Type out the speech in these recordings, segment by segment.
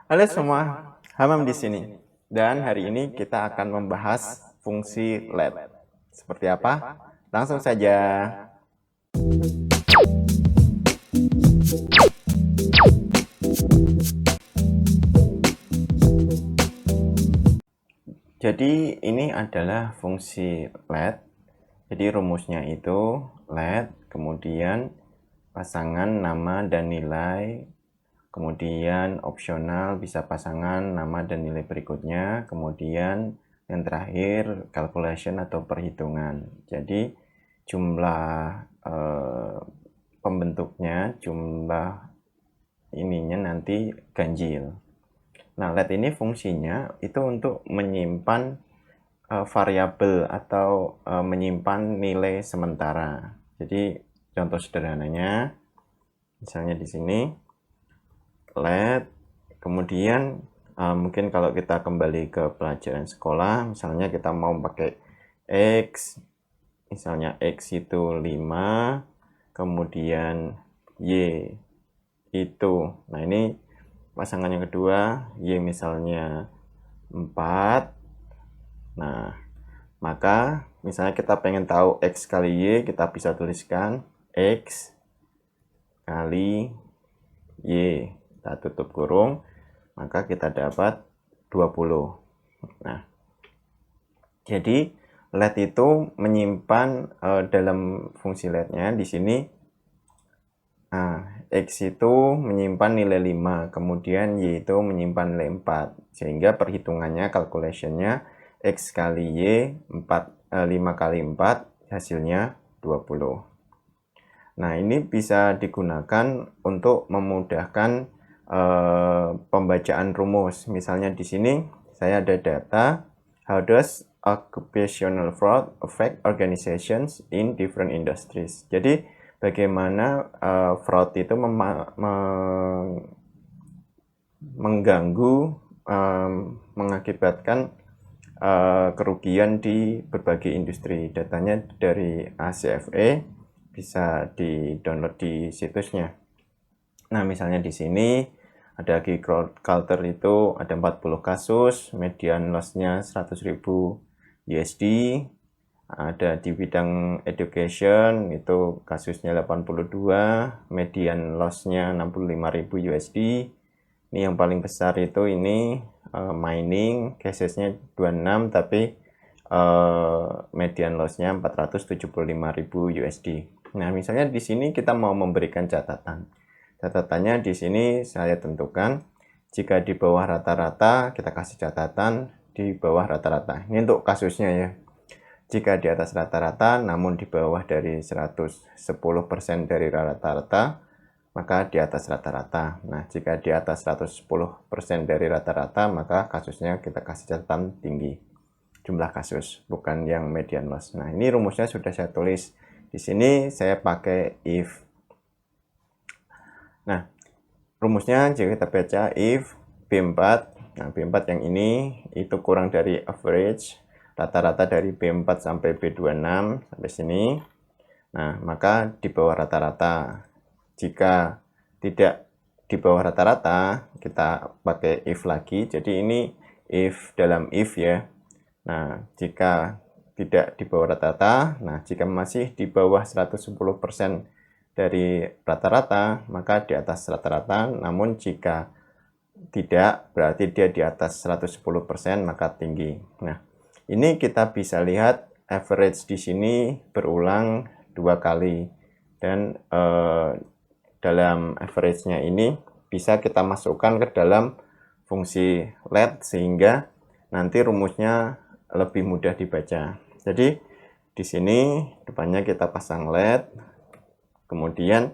Halo semua, Hamam di sini. Dan hari ini kita akan membahas fungsi LED. Seperti apa? Langsung saja. Jadi ini adalah fungsi LED. Jadi rumusnya itu LED, kemudian pasangan nama dan nilai, kemudian opsional bisa pasangan nama dan nilai berikutnya, kemudian yang terakhir calculation atau perhitungan. Jadi jumlah pembentuknya, jumlah ininya nanti ganjil. Nah, LED ini fungsinya itu untuk menyimpan variabel atau menyimpan nilai sementara. Jadi contoh sederhananya, misalnya di sini LED, kemudian mungkin kalau kita kembali ke pelajaran sekolah, misalnya kita mau pakai X, misalnya X itu 5, kemudian Y itu, nah ini pasangan yang kedua, Y misalnya 4, nah maka misalnya kita pengen tahu X kali Y, kita bisa tuliskan X kali Y, kita tutup kurung, maka kita dapat 20. Nah, jadi LED itu menyimpan dalam fungsi LED-nya di sini X itu menyimpan nilai 5, kemudian Y itu menyimpan nilai 4, sehingga perhitungannya, calculation-nya X kali Y 5 kali 4 hasilnya 20. Nah, ini bisa digunakan untuk memudahkan pembacaan rumus. Misalnya di sini saya ada data, how does occupational fraud affect organizations in different industries. Jadi bagaimana fraud itu mengganggu, mengakibatkan kerugian di berbagai industri. Datanya dari ACFE, bisa di-download di situsnya. Nah, misalnya di sini ada agriculture itu ada 40 kasus, median loss-nya 100.000 USD. Ada di bidang education itu kasusnya 82, median loss-nya 65.000 USD. Ini yang paling besar itu ini mining, casesnya 26 tapi median loss-nya 475.000 USD. Nah, misalnya di sini kita mau memberikan catatan. Catatannya di sini saya tentukan jika di bawah rata-rata kita kasih catatan di bawah rata-rata. Ini untuk kasusnya ya. Jika di atas rata-rata namun di bawah dari 110% dari rata-rata, maka di atas rata-rata. Nah, jika di atas 110% dari rata-rata, maka kasusnya kita kasih catatan tinggi. Jumlah kasus, bukan yang median loss. Nah, ini rumusnya sudah saya tulis. Di sini saya pakai if. Nah, rumusnya jika kita baca if B4, nah B4 yang ini itu kurang dari average, rata-rata dari B4 sampai B26 sampai sini. Nah, maka di bawah rata-rata. Jika tidak di bawah rata-rata, kita pakai if lagi. Jadi ini if dalam if ya. Nah, jika tidak di bawah rata-rata, nah jika masih di bawah 110% dari rata-rata, maka di atas rata-rata. Namun jika tidak, berarti dia di atas 110%, maka tinggi. Nah, ini kita bisa lihat average di sini berulang 2 kali. Dan dalam average-nya ini bisa kita masukkan ke dalam fungsi LED sehingga nanti rumusnya lebih mudah dibaca. Jadi di sini depannya kita pasang LED, kemudian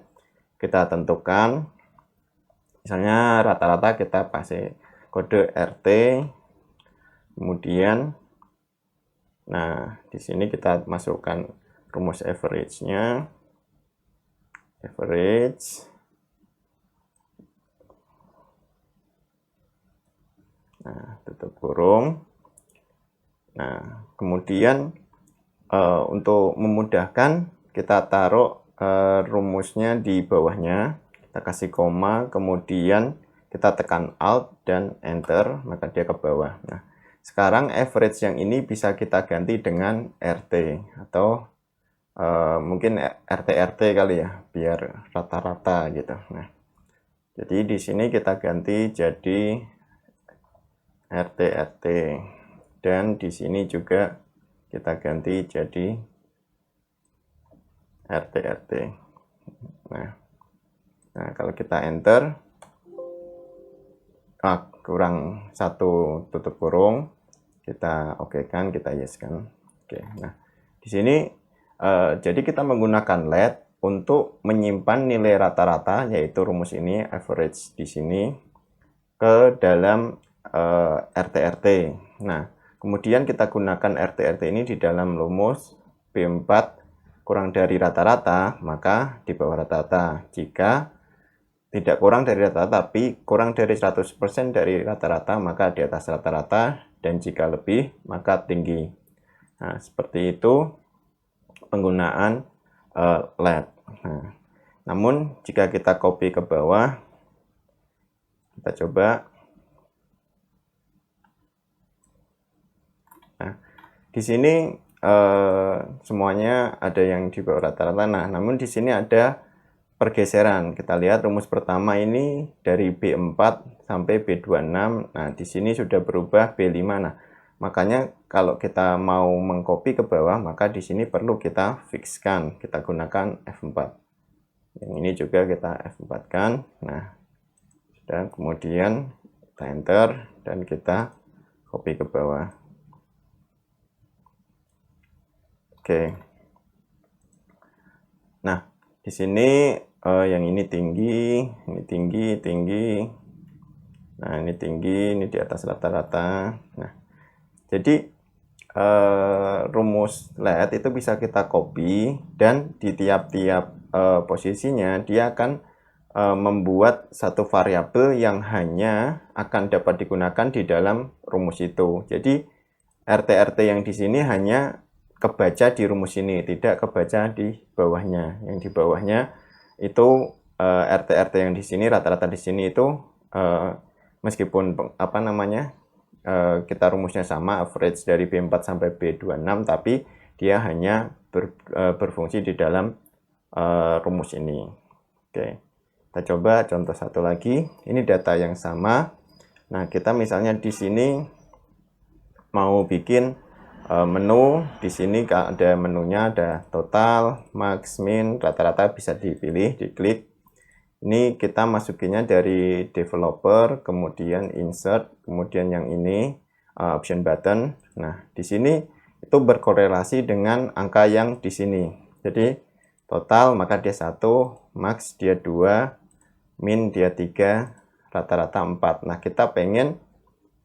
kita tentukan misalnya rata-rata kita pakai kode RT, kemudian nah di sini kita masukkan rumus average-nya, average. Nah, tutup kurung. Nah, kemudian untuk memudahkan kita taruh rumusnya di bawahnya, kita kasih koma, kemudian kita tekan Alt dan Enter, maka dia ke bawah. Nah, sekarang average yang ini bisa kita ganti dengan RT atau mungkin RT kali ya, biar rata-rata gitu. Nah, jadi di sini kita ganti jadi RT dan di sini juga kita ganti jadi RT. Nah, kalau kita enter, kurang satu tutup kurung, kita oke kan, kita yes kan. Oke, nah di sini jadi kita menggunakan LED untuk menyimpan nilai rata-rata, yaitu rumus ini average di sini ke dalam RT. Nah, kemudian kita gunakan RT ini di dalam rumus B4 kurang dari rata-rata, maka di bawah rata-rata. Jika tidak kurang dari rata-rata, tapi kurang dari 100% dari rata-rata, maka di atas rata-rata, dan jika lebih, maka tinggi. Nah, seperti itu penggunaan LED. Nah, namun, jika kita copy ke bawah, kita coba. Nah, di sini semuanya ada yang di bawah rata-rata. Nah, namun di sini ada pergeseran. Kita lihat rumus pertama ini dari B4 sampai B26. Nah, di sini sudah berubah B5. Nah, makanya kalau kita mau mengcopy ke bawah, maka di sini perlu kita fixkan. Kita gunakan F4. Yang ini juga kita F4 kan. Nah, dan kemudian kita enter dan kita copy ke bawah. Oke. Nah, di sini yang ini tinggi, ini tinggi. Nah, ini tinggi, ini di atas rata-rata. Nah, jadi rumus LED itu bisa kita copy dan di tiap-tiap posisinya dia akan membuat satu variabel yang hanya akan dapat digunakan di dalam rumus itu. Jadi RT yang di sini hanya kebaca di rumus ini, tidak kebaca di bawahnya. Yang di bawahnya itu RT yang di sini, rata-rata di sini itu meskipun kita rumusnya sama, average dari B4 sampai B26, tapi dia hanya berfungsi di dalam rumus ini. Oke, kita coba contoh satu lagi. Ini data yang sama. Nah, kita misalnya di sini mau bikin menu. Di sini ada menunya, ada total, max, min, rata-rata bisa dipilih, diklik. Ini kita masukinnya dari developer, kemudian insert, kemudian yang ini option button. Nah, di sini itu berkorelasi dengan angka yang di sini. Jadi total maka dia 1, max dia 2, min dia 3, rata-rata 4. Nah, kita pengen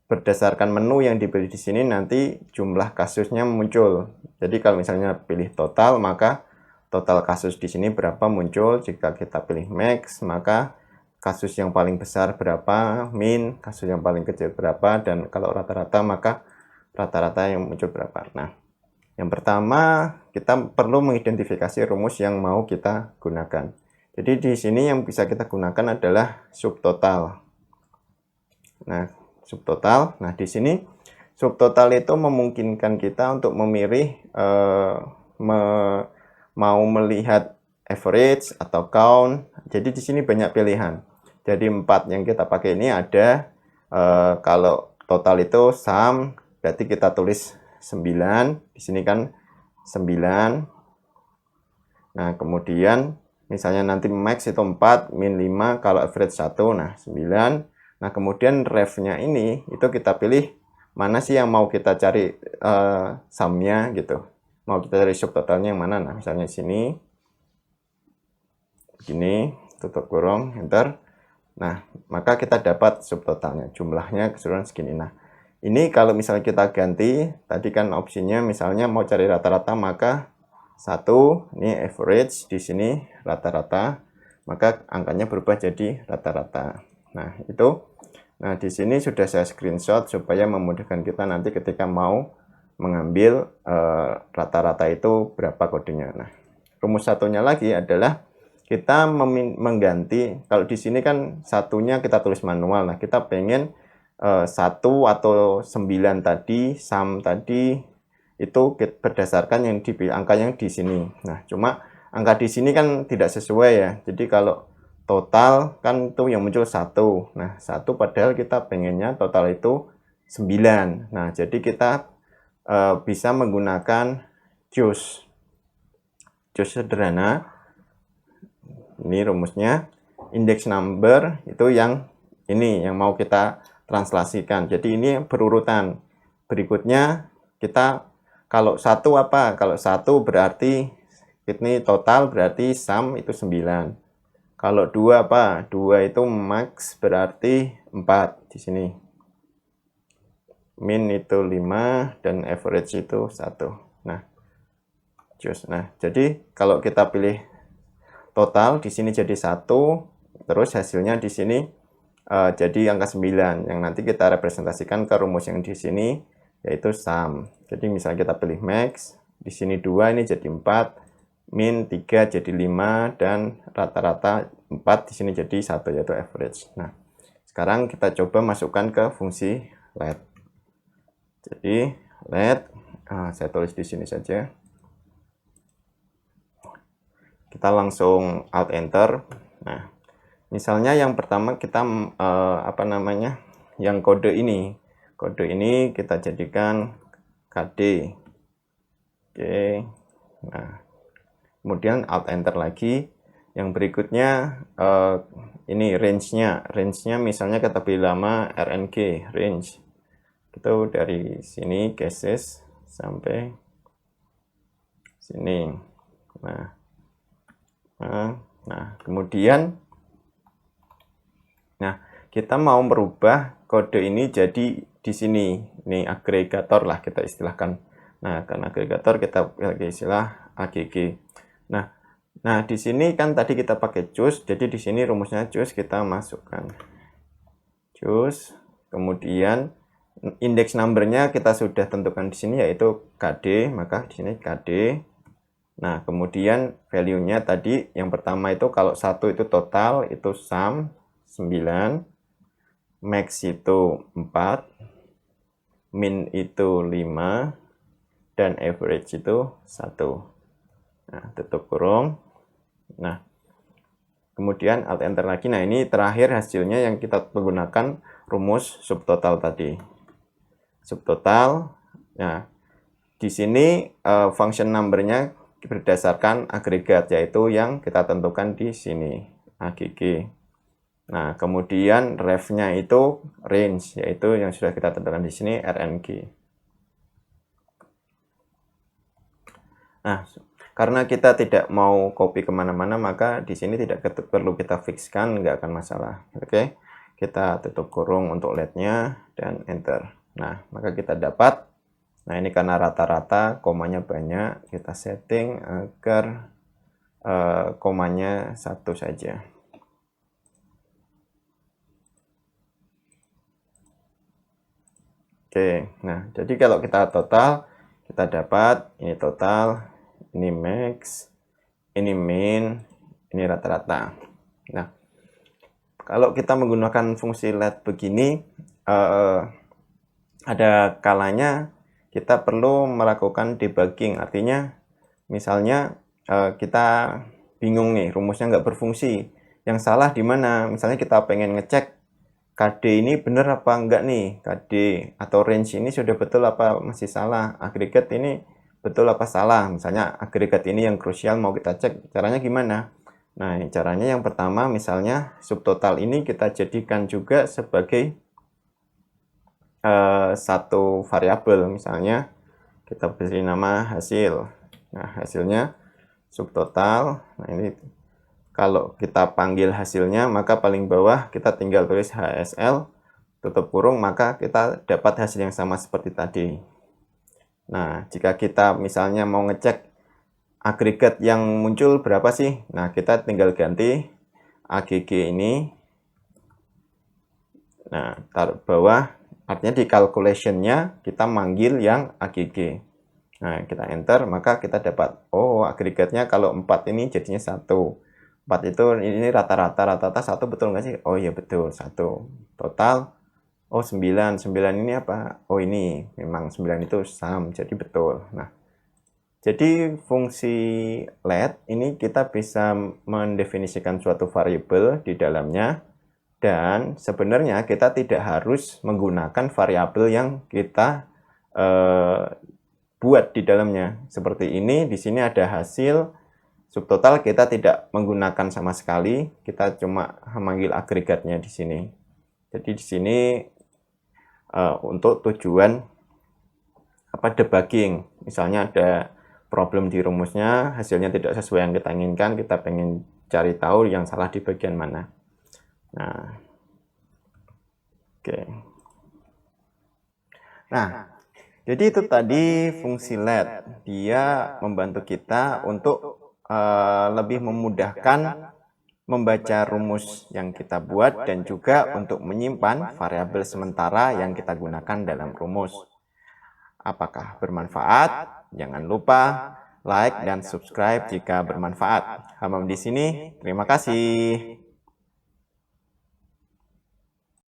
berdasarkan menu yang dipilih di sini nanti jumlah kasusnya muncul. Jadi kalau misalnya pilih total, maka total kasus di sini berapa muncul. Jika kita pilih max, maka kasus yang paling besar berapa, min, kasus yang paling kecil berapa, dan kalau rata-rata maka rata-rata yang muncul berapa. Nah, yang pertama kita perlu mengidentifikasi rumus yang mau kita gunakan. Jadi di sini yang bisa kita gunakan adalah subtotal. Nah, subtotal. Nah, di sini subtotal itu memungkinkan kita untuk memilih mau melihat average atau count. Jadi di sini banyak pilihan. Jadi 4 yang kita pakai ini ada kalau total itu sum, berarti kita tulis 9. Di sini kan 9. Nah, kemudian misalnya nanti max itu 4, min 5, kalau average 1, nah 9. Nah, kemudian ref-nya ini itu kita pilih mana sih yang mau kita cari sum-nya gitu. Mau kita cari subtotalnya yang mana? Nah, misalnya sini. Begini, tutup kurung, enter. Nah, maka kita dapat subtotalnya. Jumlahnya keseluruhan segini. Nah, ini kalau misalnya kita ganti, tadi kan opsinya misalnya mau cari rata-rata, maka 1, ini average, di sini rata-rata, maka angkanya berubah jadi rata-rata. Nah, itu. Nah, di sini sudah saya screenshot supaya memudahkan kita nanti ketika mau mengambil rata-rata itu berapa kodenya. Nah, rumus satunya lagi adalah kita mengganti, kalau di sini kan satunya kita tulis manual. Nah, kita pengen 1 atau 9 tadi, sum tadi itu berdasarkan yang angka yang di sini. Nah, cuma angka di sini kan tidak sesuai ya. Jadi kalau total kan itu yang muncul 1. Nah, 1 padahal kita pengennya total itu 9. Nah, jadi kita bisa menggunakan choose sederhana. Ini rumusnya. Index number itu yang ini yang mau kita translasikan. Jadi ini berurutan. Berikutnya kita kalau 1 apa? Kalau 1 berarti ini total, berarti sum itu 9. Kalau 2 apa? 2 itu max, berarti 4 di sini. Min itu 5 dan average itu 1. Nah, jadi kalau kita pilih total di sini jadi 1, terus hasilnya di sini jadi angka 9 yang nanti kita representasikan ke rumus yang di sini yaitu sum. Jadi misalnya kita pilih max, di sini 2, ini jadi 4, min 3 jadi 5, dan rata-rata 4 di sini jadi 1 yaitu average. Nah, sekarang kita coba masukkan ke fungsi let. Jadi let, saya tulis di sini saja. Kita langsung alt enter. Nah, misalnya yang pertama kita yang kode ini kita jadikan KD. Oke. Nah, kemudian alt enter lagi. Yang berikutnya ini range-nya misalnya kita pilih nama RNG range. Itu dari sini cases sampai sini. Nah, kemudian kita mau merubah kode ini jadi di sini. Ini agregator lah kita istilahkan. Nah, karena agregator kita pakai istilah AGG. Nah, di sini kan tadi kita pakai choose, jadi di sini rumusnya choose kita masukkan. Choose, kemudian index number-nya kita sudah tentukan di sini yaitu KD, maka di sini KD. Nah, kemudian value-nya tadi yang pertama itu kalau 1 itu total, itu sum 9, max itu 4, min itu 5, dan average itu 1. Nah, tutup kurung. Nah, kemudian alt enter lagi. Nah, ini terakhir hasilnya yang kita menggunakan rumus subtotal tadi. Subtotal. Nah, di sini function number-nya berdasarkan agregat, yaitu yang kita tentukan di sini, AGG. Nah, kemudian ref-nya itu range, yaitu yang sudah kita tentukan di sini, RNG. Nah, karena kita tidak mau copy kemana-mana, maka di sini tidak perlu kita fixkan, nggak akan masalah. Oke, kita tutup kurung untuk let-nya dan enter. Nah, maka kita dapat. Nah, ini karena rata-rata komanya banyak, kita setting agar komanya 1 saja. Oke, nah jadi kalau kita total, kita dapat ini total, ini max, ini min, ini rata-rata. Nah, kalau kita menggunakan fungsi let begini, ada kalanya kita perlu melakukan debugging. Artinya misalnya kita bingung nih, rumusnya nggak berfungsi. Yang salah di mana? Misalnya kita pengen ngecek KD ini benar apa enggak nih, KD atau range ini sudah betul apa masih salah, agregat ini betul apa salah. Misalnya agregat ini yang krusial mau kita cek, caranya gimana? Nah, caranya yang pertama misalnya subtotal ini kita jadikan juga sebagai satu variabel, misalnya kita beri nama hasil. Nah, hasilnya subtotal. Nah, ini kalau kita panggil hasilnya, maka paling bawah kita tinggal tulis HSL, tutup kurung, maka kita dapat hasil yang sama seperti tadi. Nah, jika kita misalnya mau ngecek agregat yang muncul berapa sih? Nah, kita tinggal ganti AGG ini. Nah, taruh bawah. Artinya di calculation-nya kita manggil yang AGG. Nah, kita enter, maka kita dapat, oh agregatnya kalau 4 ini jadinya 1. 4 itu ini rata-rata 1 betul nggak sih? Oh iya betul 1. Total oh 9 ini apa? Oh ini memang 9 itu sum, jadi betul. Nah, jadi fungsi let ini kita bisa mendefinisikan suatu variabel di dalamnya, dan sebenarnya kita tidak harus menggunakan variabel yang kita buat di dalamnya. Seperti ini, di sini ada hasil subtotal, kita tidak menggunakan sama sekali, kita cuma memanggil agregatnya di sini. Jadi di sini untuk tujuan debugging, misalnya ada problem di rumusnya, hasilnya tidak sesuai yang kita inginkan, kita pengen cari tahu yang salah di bagian mana. Nah, oke. Nah, jadi itu tadi fungsi let. Dia membantu kita untuk lebih memudahkan membaca rumus yang kita buat dan juga untuk menyimpan variabel sementara yang kita gunakan dalam rumus. Apakah bermanfaat? Jangan lupa like dan subscribe jika bermanfaat. Hamam di sini, terima kasih.